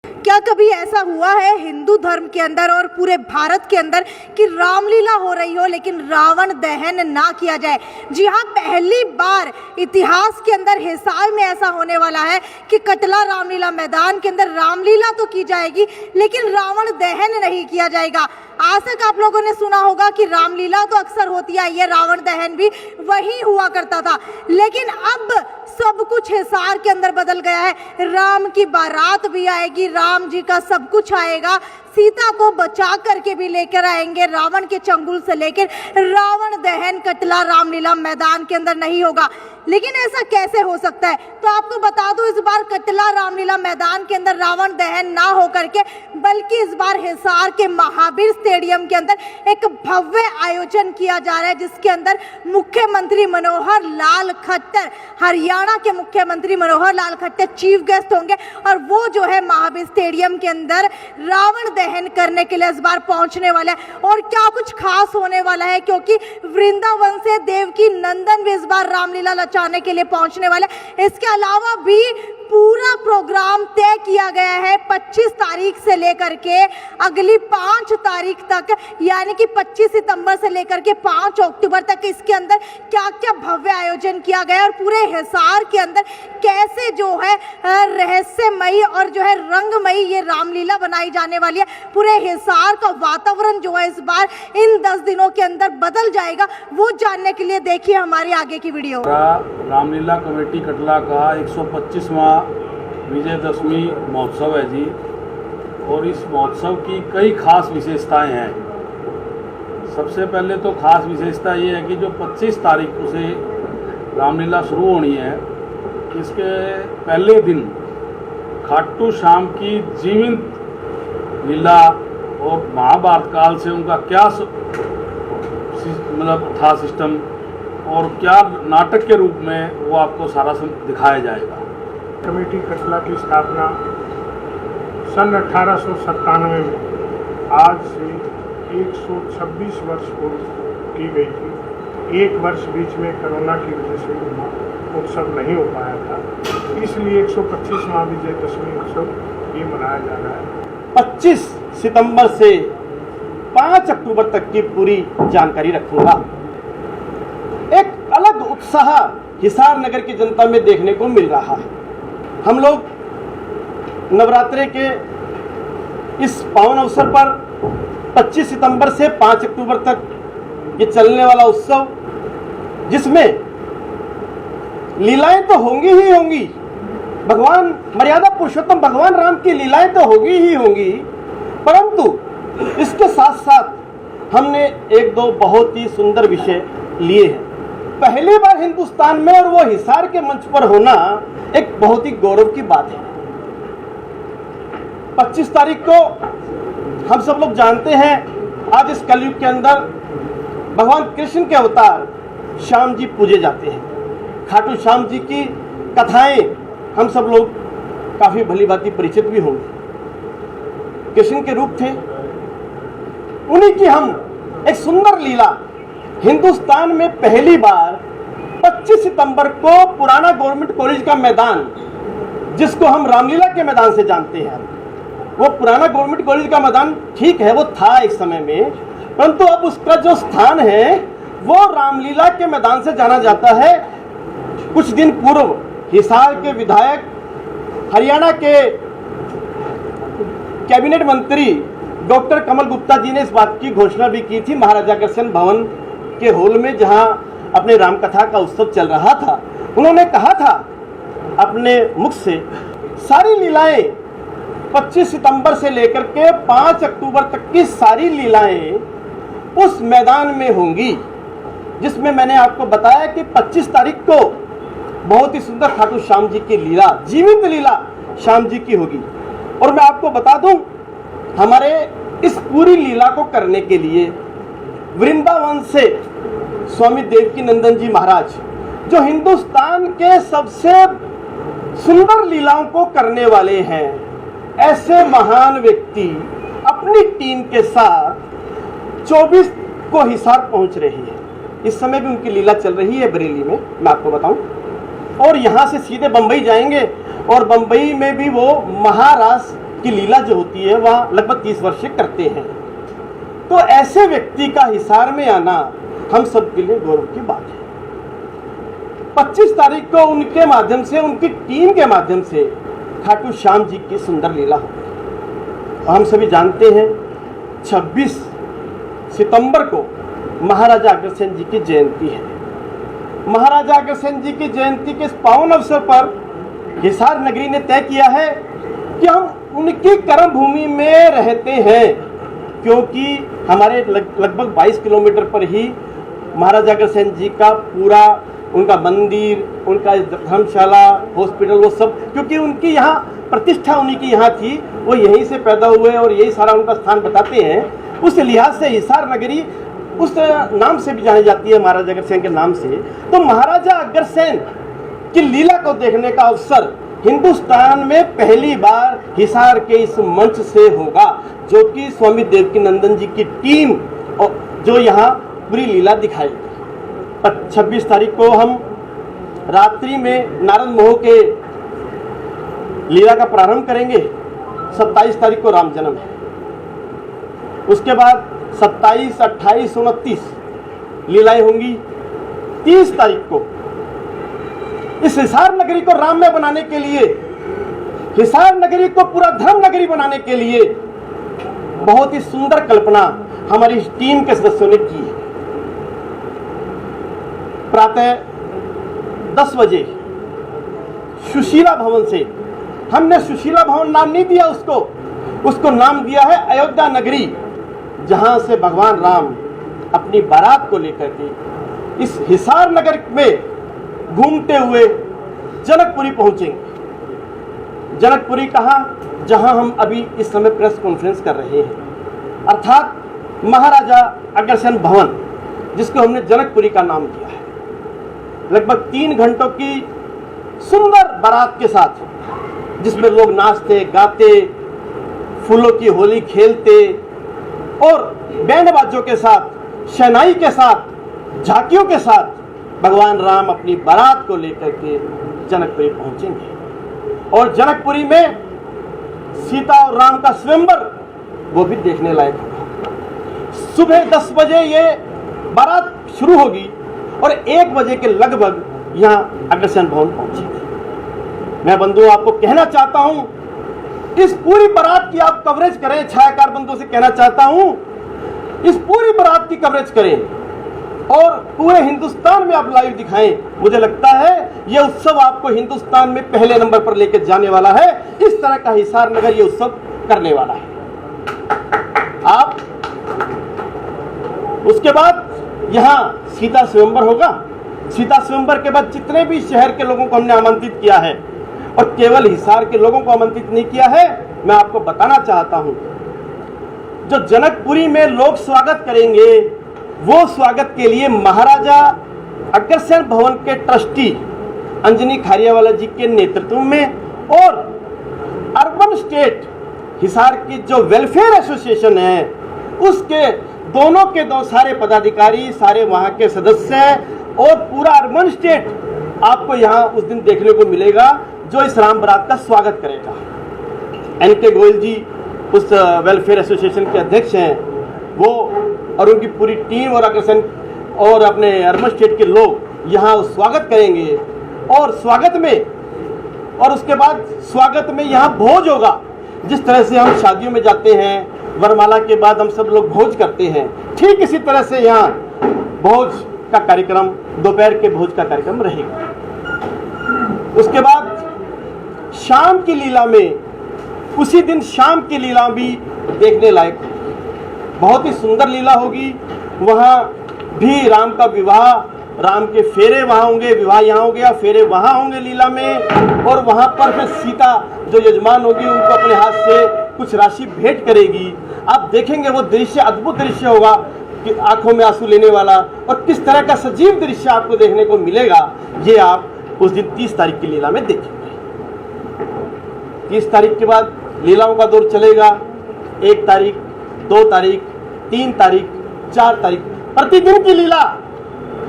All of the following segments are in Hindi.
क्या कभी ऐसा हुआ है हिंदू धर्म के अंदर और पूरे भारत के अंदर कि रामलीला हो रही हो लेकिन रावण दहन ना किया जाए? जी हाँ, पहली बार इतिहास के अंदर हिसार में ऐसा होने वाला है कि कटला रामलीला मैदान के अंदर रामलीला तो की जाएगी लेकिन रावण दहन नहीं किया जाएगा। आज तक आप लोगों ने सुना होगा कि रामलीला तो अक्सर होती है, ये रावण दहन भी वही हुआ करता था, लेकिन अब सब कुछ हिसार के अंदर बदल गया है। राम की बारात भी आएगी, राम जी का सब कुछ आएगा, सीता को बचा करके भी लेकर आएंगे, रावण के चंगुल से लेकर रावण दहन कटला रामलीला मैदान के अंदर नहीं होगा। लेकिन ऐसा कैसे हो सकता है? तो आपको बता दूं, इस बार कटला रामलीला मैदान के अंदर रावण दहन ना हो करके बल्कि इस बार हिसार के महावीर स्टेडियम के अंदर एक भव्य आयोजन किया जा रहा है, जिसके अंदर मुख्यमंत्री मनोहर लाल खट्टर, हरियाणा के मुख्यमंत्री मनोहर लाल खट्टर चीफ गेस्ट होंगे और वो जो है महावीर स्टेडियम के अंदर रावण दहन करने के लिए इस बार पहुंचने वाला है। और क्या कुछ खास होने वाला है, क्योंकि वृंदावन से देवकी नंदन भी इस बार रामलीला लचाने के लिए पहुंचने वाले। इसके अलावा भी पूरा प्रोग्राम तय किया गया है 25 तारीख से लेकर के अगली 5 तारीख तक, यानी कि 25 सितंबर से लेकर के 5 अक्टूबर तक इसके अंदर क्या क्या भव्य आयोजन किया गया है और पूरे हिसार के अंदर कैसे जो है रहस्यमयी और जो है रंगमयी ये रामलीला बनाई जाने वाली है। पूरे हिसार का वातावरण जो है इस बार इन 10 दिनों के अंदर बदल जाएगा, वो जानने के लिए देखिए हमारी आगे की वीडियो। रामलीला कमेटी कटला का 125वां विजयदशमी महोत्सव है जी, और इस महोत्सव की कई खास विशेषताएं हैं। सबसे पहले तो खास विशेषता ये है कि जो 25 तारीख को से रामलीला शुरू होनी है, इसके पहले दिन खाटू श्याम की जीवंत लीला और महाभारत काल से उनका क्या मतलब था सिस्टम और क्या नाटक के रूप में वो आपको सारा दिखाया जाएगा। कमेटी कटला की स्थापना सन 1897 में आज से 126 वर्ष पूर्व की गई थी। एक वर्ष बीच में कोरोना की वजह से उत्सव नहीं हो पाया था, इसलिए 125वां विजयदशमी उत्सव ये मनाया जा रहा है। 25 सितंबर से 5 अक्टूबर तक की पूरी जानकारी रखूंगा। एक अलग उत्साह हिसार नगर की जनता में देखने को मिल रहा है। हम लोग नवरात्रे के इस पावन अवसर पर 25 सितंबर से 5 अक्टूबर तक ये चलने वाला उत्सव, जिसमें लीलाएं तो होंगी ही होंगी, भगवान मर्यादा पुरुषोत्तम भगवान राम की लीलाएं तो होगी ही होंगी, परंतु इसके साथ साथ हमने एक दो बहुत ही सुंदर विषय लिए हैं। पहली बार हिंदुस्तान में और वो हिसार के मंच पर होना एक बहुत ही गौरव की बात है। 25 तारीख को हम सब लोग जानते हैं, आज इस कलयुग के अंदर भगवान कृष्ण के अवतार श्याम जी पूजे जाते हैं। खाटू श्याम जी की कथाएं हम सब लोग काफी भली भांति परिचित भी होंगे। कृष्ण के रूप थे, उन्हीं की हम एक सुंदर लीला हिंदुस्तान में पहली बार 25 सितंबर को पुराना गवर्नमेंट कॉलेज का मैदान, जिसको हम रामलीला के मैदान से जानते हैं, वो पुराना गवर्नमेंट कॉलेज का मैदान ठीक है, वो था एक समय में, परंतु अब उसका जो स्थान है वो रामलीला के मैदान से जाना जाता है। कुछ दिन पूर्व हिसार के विधायक, हरियाणा के कैबिनेट मंत्री डॉक्टर कमल गुप्ता जी ने इस बात की घोषणा भी की थी महाराजा अग्रसेन भवन के हॉल में, जहां अपने रामकथा का उत्सव चल रहा था। उन्होंने कहा था अपने मुख से, सारी लीलाएं 25 सितंबर से लेकर के 5 अक्टूबर तक की सारी लीलाएं उस मैदान में होंगी, जिसमें मैंने आपको बताया कि 25 तारीख को बहुत ही सुंदर खाटू श्याम जी की लीला, जीवित लीला श्याम जी की होगी। और मैं आपको बता दूं, हमारे इस पूरी लीला को करने के लिए वृंदावन से स्वामी देवकी नंदन जी महाराज, जो हिंदुस्तान के सबसे सुंदर लीलाओं को करने वाले हैं, ऐसे महान व्यक्ति अपनी टीम के साथ 24 को हिसार पहुंच रहे हैं। इस समय भी उनकी लीला चल रही है बरेली में, मैं आपको बताऊं, और यहां से सीधे बंबई जाएंगे और बंबई में भी वो महारास की लीला जो होती है वह लगभग 30 वर्ष से करते हैं। तो ऐसे व्यक्ति का हिसार में आना हम सब के लिए गौरव की बात है। 25 तारीख को उनके माध्यम से, उनकी टीम के माध्यम से खाटू श्याम जी की सुंदर लीला होगी। हम सभी जानते हैं 26 सितंबर को महाराजा अग्रसेन जी की जयंती है। महाराजा अग्रसेन जी की जयंती के इस पावन अवसर पर हिसार नगरी ने तय किया है कि हम उनकी कर्म भूमि में रहते हैं, क्योंकि हमारे लगभग 22 किलोमीटर पर ही महाराजा अग्रसेन जी का पूरा उनका मंदिर, उनका धर्मशाला, हॉस्पिटल, वो सब, क्योंकि उनकी यहाँ प्रतिष्ठा उन्हीं की यहाँ थी, वो यहीं से पैदा हुए और यही सारा उनका स्थान बताते हैं। उस लिहाज से हिसार नगरी उस नाम से भी जानी जाती है, महाराजा अग्रसेन के नाम से। तो महाराजा अग्रसेन की लीला को देखने का अवसर हिंदुस्तान में पहली बार हिसार के इस मंच से होगा, जो कि स्वामी देवकीनंदन जी की टीम जो यहाँ पूरी लीला दिखाएगी। 26 तारीख को हम रात्रि में नारद मोह के लीला का प्रारंभ करेंगे। 27 तारीख को राम जन्म है। उसके बाद 27, 28, 29 लीलाएं होंगी। 30 तारीख को इस हिसार नगरी को राममय बनाने के लिए, हिसार नगरी को पूरा धर्म नगरी बनाने के लिए बहुत ही सुंदर कल्पना हमारी इस टीम के सदस्यों ने की है। प्रातः 10 बजे सुशीला भवन से, हमने सुशीला भवन नाम नहीं दिया उसको नाम दिया है अयोध्या नगरी, जहां से भगवान राम अपनी बारात को लेकर के इस हिसार नगर में घूमते हुए जनकपुरी पहुंचेंगे। जनकपुरी कहां? जहां हम अभी इस समय प्रेस कॉन्फ्रेंस कर रहे हैं, अर्थात महाराजा अग्रसेन भवन, जिसको हमने जनकपुरी का नाम दिया है। लगभग 3 घंटों की सुंदर बारात के साथ, जिसमें लोग नाचते गाते, फूलों की होली खेलते और बैंड बाजों के साथ, शहनाई के साथ, झांकियों के साथ भगवान राम अपनी बारात को लेकर के जनकपुरी पहुंचेंगे। और जनकपुरी में सीता और राम का स्वयंवर, वो भी देखने लायक होगा। सुबह 10 बजे ये बारात शुरू होगी और 1 बजे के लगभग यहाँ अग्रसेन भवन पहुंचेगी। मैं बंधुओं आपको कहना चाहता हूं, इस पूरी बारात की आप कवरेज करें। छायाकार बंधुओं से कहना चाहता हूं, इस पूरी बारात की कवरेज करें और पूरे हिंदुस्तान में आप लाइव दिखाएं। मुझे लगता है यह उत्सव आपको हिंदुस्तान में पहले नंबर पर लेकर जाने वाला है। इस तरह का हिसार नगर ये उत्सव करने वाला है। आप उसके बाद यहाँ सीता स्वयंवर होगा। सीता स्वयंवर के बाद जितने भी शहर के लोगों को हमने आमंत्रित किया है, और केवल हिसार के लोगों को आमंत्रित नहीं किया है, मैं आपको बताना चाहता हूं, जो जनकपुरी में लोग स्वागत करेंगे, वो स्वागत के लिए महाराजा अग्रसेन भवन के ट्रस्टी अंजनी खारियावाला जी के नेतृत्व में और अर्बन स्टेट हिसार की जो वेलफेयर एसोसिएशन है, उसके दोनों के दो सारे पदाधिकारी, सारे वहां के सदस्य और पूरा अर्बन स्टेट आपको यहाँ उस दिन देखने को मिलेगा, जो इस राम बारात का स्वागत करेगा। एनके गोयल जी उस वेलफेयर एसोसिएशन के अध्यक्ष हैं, वो और उनकी पूरी टीम और अग्रसेन और अपने अर्बन स्टेट के लोग यहाँ स्वागत करेंगे। और स्वागत में, और उसके बाद स्वागत में यहाँ भोज होगा। जिस तरह से हम शादियों में जाते हैं, वरमाला के बाद हम सब लोग भोज करते हैं, ठीक इसी तरह से यहाँ भोज का कार्यक्रम, दोपहर के भोज का कार्यक्रम रहेगा। उसके बाद शाम की लीला में, उसी दिन शाम की लीला भी देखने लायक होगी। बहुत ही सुंदर लीला होगी। वहाँ भी राम का विवाह, राम के फेरे वहाँ होंगे, विवाह यहाँ हो गया, फेरे वहाँ होंगे लीला में। और वहाँ पर फिर सीता जो यजमान होगी, उनको अपने हाथ से कुछ राशि भेंट करेगी। आप देखेंगे वो दृश्य अद्भुत दृश्य होगा, कि आंखों में आंसू लेने वाला, और किस तरह का सजीव दृश्य आपको देखने को मिलेगा, ये आप उस दिन 30 तारीख की लीला में देखेंगे। 30 तारीख के बाद लीलाओं का दौर चलेगा। 1 तारीख, 2 तारीख, 3 तारीख, 4 तारीख, प्रतिदिन की लीला।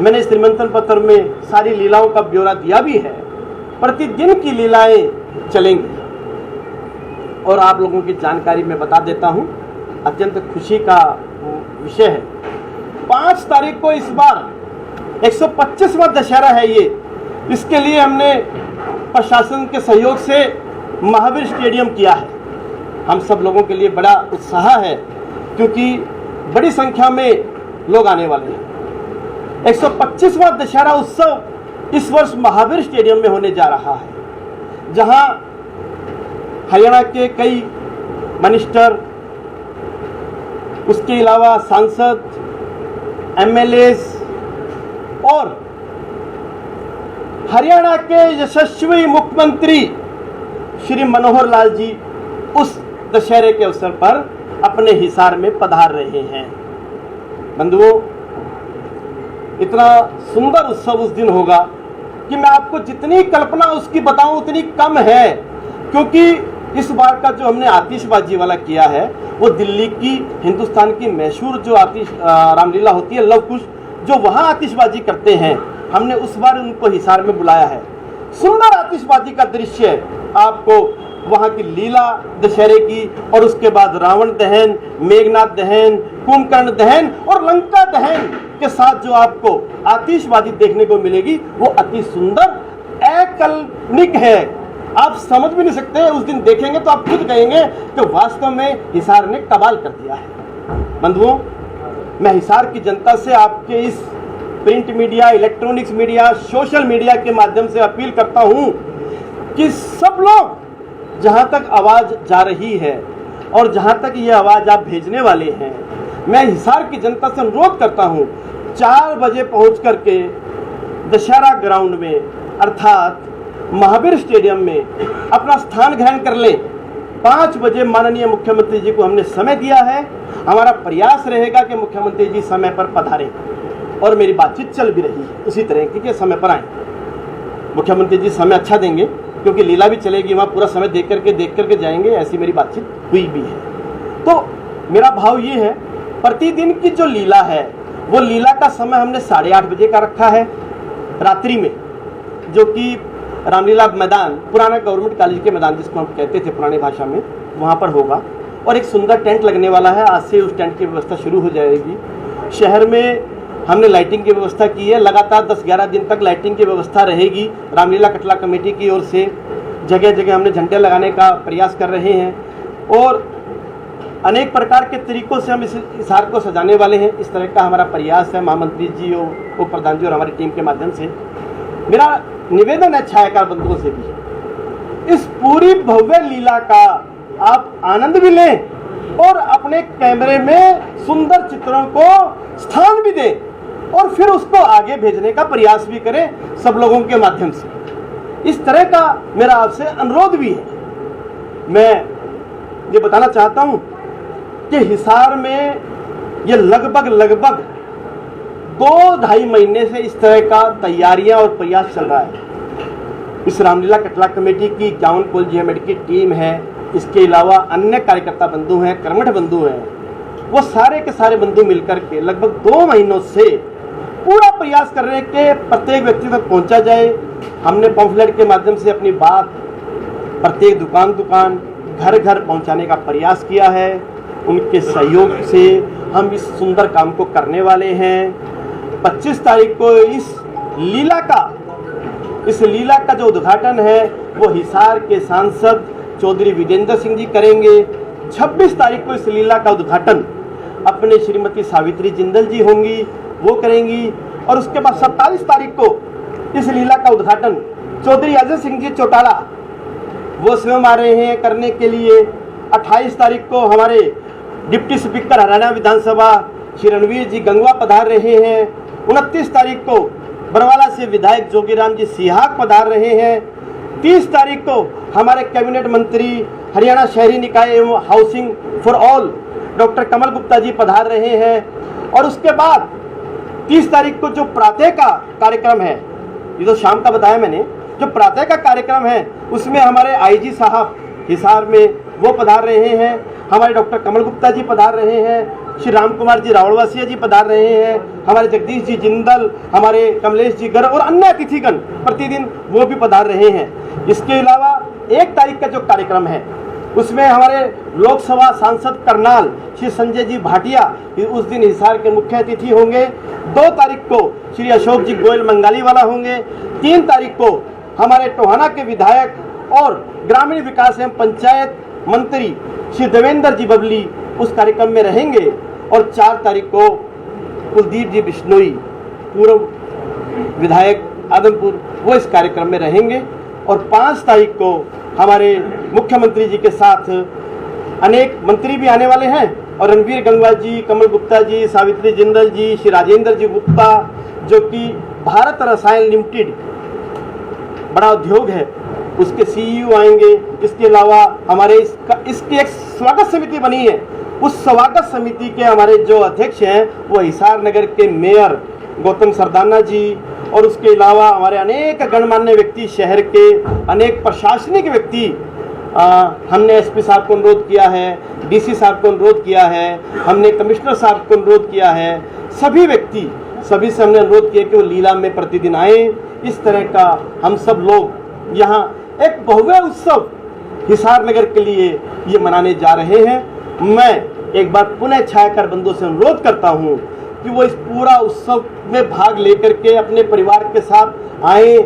मैंने इस निमंत्रण पत्र में सारी लीलाओं का ब्यौरा दिया भी है। प्रतिदिन की लीलाएं चलेंगी। और आप लोगों की जानकारी में बता देता हूं, अत्यंत खुशी का विषय है। 5 तारीख को इस बार 125वां दशहरा है ये। इसके लिए हमने प्रशासन के सहयोग से महावीर स्टेडियम किया है। हम सब लोगों के लिए बड़ा उत्साह है क्योंकि बड़ी संख्या में लोग आने वाले हैं। 125वां दशहरा उत्सव इस वर्ष महावीर स्टेडियम में होने जा रहा है, जहां हरियाणा के कई मिनिस्टर, उसके अलावा सांसद, एमएलएस और हरियाणा के यशस्वी मुख्यमंत्री श्री मनोहर लाल जी उस दशहरे के अवसर पर अपने हिसार में पधार रहे हैं। बंधुओं, इतना सुंदर उत्सव उस दिन होगा कि मैं आपको जितनी कल्पना उसकी बताऊं उतनी कम है, क्योंकि इस बार का जो हमने आतिशबाजी वाला किया है वो दिल्ली की, हिंदुस्तान की मशहूर जो रामलीला होती है, लव कुश, जो वहाँ आतिशबाजी करते हैं, हमने उस बार उनको हिसार में बुलाया है। सुंदर आतिशबाजी का दृश्य आपको वहाँ की लीला दशहरे की, और उसके बाद रावण दहन, मेघनाथ दहन, कुंभकर्ण दहन और लंका दहन के साथ जो आपको आतिशबाजी देखने को मिलेगी वो अति सुंदर, अकल्पनिक है। आप समझ भी नहीं सकते, उस दिन देखेंगे तो आप खुद कहेंगे कि वास्तव में हिसार ने कमाल कर दिया है। बंधुओं, मैं हिसार की जनता से आपके इस print media, electronics media, social media के माध्यम से अपील करता हूं कि सब लोग जहां तक आवाज जा रही है और जहां तक ये आवाज आप भेजने वाले हैं, मैं हिसार की जनता से अनुरोध करता हूं 4 बजे पहुंच करके दशहरा ग्राउंड में अर्थात महावीर स्टेडियम में अपना स्थान ग्रहण कर लें। 5 बजे माननीय मुख्यमंत्री जी को हमने समय दिया है। हमारा प्रयास रहेगा कि मुख्यमंत्री जी समय पर पधारें, और मेरी बातचीत चल भी रही है उसी तरह की कि समय पर आए। मुख्यमंत्री जी समय अच्छा देंगे क्योंकि लीला भी चलेगी, वहाँ पूरा समय देख करके जाएंगे, ऐसी मेरी बातचीत हुई भी है। तो मेरा भाव ये है, प्रतिदिन की जो लीला है वो लीला का समय हमने 8:30 बजे का रखा है रात्रि में, जो कि रामलीला मैदान, पुराना गवर्नमेंट कॉलेज के मैदान जिसको हम कहते थे पुरानी भाषा में, वहाँ पर होगा। और एक सुंदर टेंट लगने वाला है, आज से उस टेंट की व्यवस्था शुरू हो जाएगी। शहर में हमने लाइटिंग की व्यवस्था की है, लगातार 10-11 दिन तक लाइटिंग की व्यवस्था रहेगी। रामलीला कटला कमेटी की ओर से जगह जगह हमने झंडे लगाने का प्रयास कर रहे हैं, और अनेक प्रकार के तरीकों से हम इस हिसार को सजाने वाले हैं। इस तरह का हमारा प्रयास है, महामंत्री जी और उप प्रधान जी और हमारी टीम के माध्यम से। मेरा निवेदन है छायाकार बंधुओं से भी, इस पूरी भव्य लीला का आप आनंद भी लें और अपने कैमरे में सुंदर चित्रों को स्थान भी दें, और फिर उसको आगे भेजने का प्रयास भी करें सब लोगों के माध्यम से। इस तरह का मेरा आपसे अनुरोध भी है। मैं ये बताना चाहता हूं कि हिसार में ये लगभग 2-2.5 महीने से इस तरह का तैयारियां और प्रयास चल रहा है। इस रामलीला कटला कमेटी की 51 कोल जीएमएड की टीम है, इसके अलावा अन्य कार्यकर्ता बंधु हैं, कर्मठ बंधु हैं, वो सारे के सारे बंधु मिलकर के लगभग 2 महीनों से पूरा प्रयास कर रहे हैं कि प्रत्येक व्यक्ति तक पहुंचा जाए। हमने पॉम्फलेट के माध्यम से अपनी बात प्रत्येक दुकान घर घर पहुंचाने का प्रयास किया है। उनके सहयोग से हम इस सुंदर काम को करने वाले हैं। 25 तारीख को इस लीला का जो उद्घाटन है वो हिसार के सांसद चौधरी विजेंद्र सिंह जी करेंगे। 26 तारीख को इस लीला का उद्घाटन अपने श्रीमती सावित्री जिंदल जी होंगी, वो करेंगी। और उसके बाद 27 तारीख को इस लीला का उद्घाटन चौधरी अजय सिंह जी चौटाला वो स्वयं आ रहे हैं करने के लिए। 28 तारीख को हमारे डिप्टी स्पीकर हरियाणा विधानसभा श्री रणवीर जी गंगवा पधार रहे हैं। 29 तारीख को बरवाला से विधायक जोगीराम जी सिहाग पधार रहे हैं। 30 तारीख को हमारे कैबिनेट मंत्री हरियाणा शहरी निकाय एवं हाउसिंग फॉर ऑल डॉक्टर कमल गुप्ता जी पधार रहे हैं। और उसके बाद 30 तारीख को जो प्रातः का कार्यक्रम है, ये तो शाम का बताया मैंने, जो प्रातः का कार्यक्रम है उसमें हमारे आईजी साहब हिसार में वो पधार रहे हैं, हमारे डॉक्टर कमल गुप्ता जी पधार रहे हैं, श्री राम कुमार जी रावणवासिया जी पधार रहे हैं, हमारे जगदीश जी जिंदल, हमारे कमलेश जी गर्ग और अन्य अतिथिगण प्रतिदिन वो भी पधार रहे हैं। इसके अलावा 1 तारीख का जो कार्यक्रम है उसमें हमारे लोकसभा सांसद करनाल श्री संजय जी भाटिया उस दिन हिसार के मुख्य अतिथि होंगे। 2 तारीख को श्री अशोक जी गोयल मंगाली वाला होंगे। 3 तारीख को हमारे टोहाना के विधायक और ग्रामीण विकास एवं पंचायत मंत्री श्री देवेंद्र जी बबली उस कार्यक्रम में रहेंगे। और 4 तारीख को कुलदीप जी बिश्नोई पूर्व विधायक आदमपुर वो इस कार्यक्रम में रहेंगे। और 5 तारीख को हमारे मुख्यमंत्री जी के साथ अनेक मंत्री भी आने वाले हैं और रणवीर गंगवार जी, कमल गुप्ता जी, सावित्री जिंदल जी, श्री राजेंद्र जी गुप्ता जो कि भारत रसायन लिमिटेड बड़ा उद्योग है उसके सीईओ आएंगे। इसके अलावा हमारे इसकी एक स्वागत समिति बनी है। उस स्वागत समिति के हमारे जो अध्यक्ष हैं वो हिसार नगर के मेयर गौतम सरदाना जी और उसके अलावा हमारे अनेक गणमान्य व्यक्ति, शहर के अनेक प्रशासनिक व्यक्ति, हमने एसपी साहब को अनुरोध किया है, डीसी साहब को अनुरोध किया है, हमने कमिश्नर साहब को अनुरोध किया है। सभी व्यक्ति सभी से हमने अनुरोध किया कि वो लीला में प्रतिदिन आए। इस तरह का हम सब लोग यहाँ एक भव्य उत्सव हिसार नगर के लिए ये मनाने जा रहे हैं। मैं एक बार पुनः छायाकार बंधुओं से अनुरोध करता हूँ कि वो इस पूरा उत्सव में भाग लेकर के अपने परिवार के साथ आए,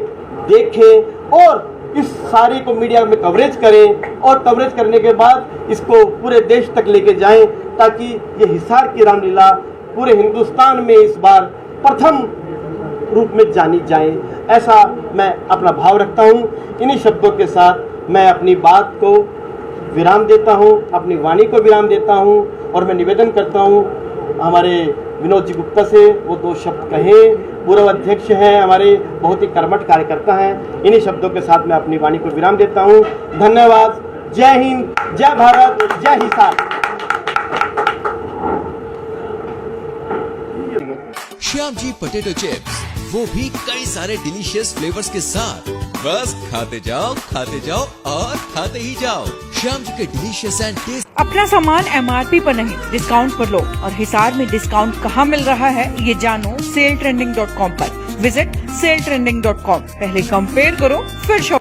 देखें और इस सारी को मीडिया में कवरेज करें और कवरेज करने के बाद इसको पूरे देश तक लेके जाएं ताकि ये हिसार की रामलीला पूरे हिंदुस्तान में इस बार प्रथम रूप में जानी जाए। ऐसा मैं अपना भाव रखता हूँ। इन्हीं शब्दों के साथ मैं अपनी बात को विराम देता हूँ, अपनी वाणी को विराम देता हूँ और मैं निवेदन करता हूँ हमारे विनोद जी गुप्ता से वो 2 शब्द कहें। पूर्व अध्यक्ष हैं, हमारे बहुत ही कर्मठ कार्यकर्ता हैं। इन्हीं शब्दों के साथ मैं अपनी वाणी को विराम देता हूँ। धन्यवाद। जय हिंद, जय भारत, जय हिसार। श्याम जी पोटैटो चिप्स, वो भी कई सारे डिलीशियस फ्लेवर्स के साथ। बस खाते जाओ और खाते ही जाओ। श्याम जी के डिलीशियस एंड टेस्ट। अपना सामान MRP पर नहीं, डिस्काउंट पर लो। और हिसार में डिस्काउंट कहाँ मिल रहा है ये जानो सेलट्रेंडिंग.com पर। विजिट सेलट्रेंडिंग.com। पहले कंपेयर करो फिर शॉप।